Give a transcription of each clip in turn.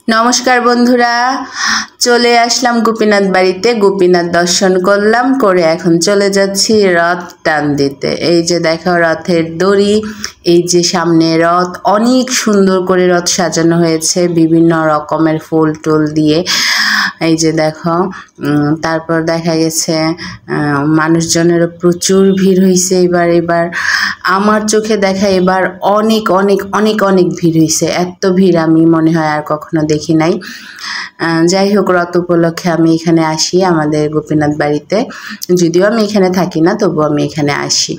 নমস্কার বন্ধুরা, চলে আসলাম গোপীনাথ বাড়িতে। গোপীনাথ দর্শন করলাম, করে এখন চলে যাচ্ছি রথ টান দিতে। এই যে দেখো রথের দড়ি, এই যে সামনে রথ, অনেক সুন্দর করে রথ সাজানো হয়েছে বিভিন্ন রকমের ফুল টুল দিয়ে। এই যে দেখো, তারপর দেখা গেছে মানুষজনেরও প্রচুর ভিড় হয়েছে। এবার আমার চোখে দেখা এবার অনেক অনেক অনেক অনেক ভিড় হয়েছে। এত ভিড় আমি মনে হয় আর কখনো দেখি নাই। যাই হোক, রথ উপলক্ষে আমি এখানে আসি আমাদের গোপীনাথ বাড়িতে। যদিও আমি এখানে থাকি না, তবুও আমি এখানে আসি।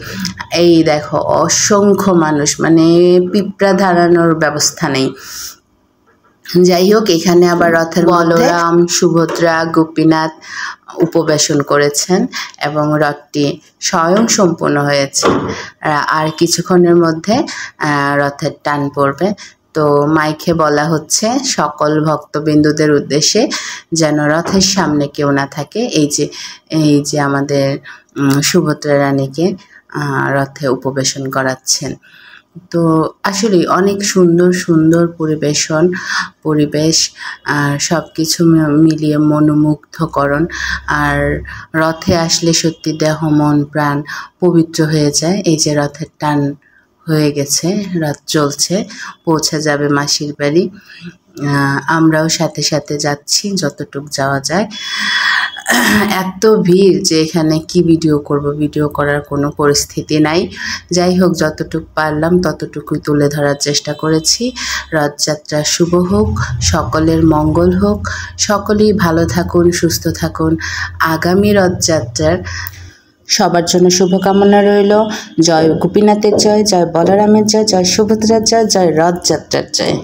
এই দেখো অসংখ্য মানুষ, মানে পিঁপড়া ধারানোর ব্যবস্থা নেই। যাই হোক, এখানে আবার রথের বলরাম, সুভদ্রা, গোপীনাথ উপবেশন করেছেন এবং রথটি স্বয়ং সম্পূর্ণ হয়েছে। আর কিছুক্ষণের মধ্যে রথের টান পড়বে। তো মাইকে বলা হচ্ছে সকল ভক্তবিন্দুদের উদ্দেশ্যে যেন রথের সামনে কেউ না থাকে। এই যে আমাদের সুভদ্রা রানীকে রথে উপবেশন করাচ্ছেন। তো আসলে অনেক সুন্দর সুন্দর পরিবেশ আর সব কিছু মিলিয়ে মনোমুগ্ধকরণ। আর রথে আসলে সত্যি দেহ মন প্রাণ পবিত্র হয়ে যায়। এই যে রথের টান হয়ে গেছে, রথ চলছে, পৌঁছে যাবে মাসির বাড়ি। আমরাও সাথে সাথে যাচ্ছি যতটুক যাওয়া যায়। এত ভিড় যে এখানে কি ভিডিও করব, ভিডিও করার কোনো পরিস্থিতি নাই। যাই হোক, যতটুকু পারলাম ততটুকুই তুলে ধরার চেষ্টা করেছি। রথযাত্রা শুভ হোক, সকলের মঙ্গল হোক, সকলেই ভালো থাকুন, সুস্থ থাকুন। আগামী রথযাত্রার সবার জন্য শুভকামনা রইল। জয় গোপীনাথের জয়, জয় বলরামের জয়, জয় সুভদ্রার জয়, জয় রথযাত্রার জয়।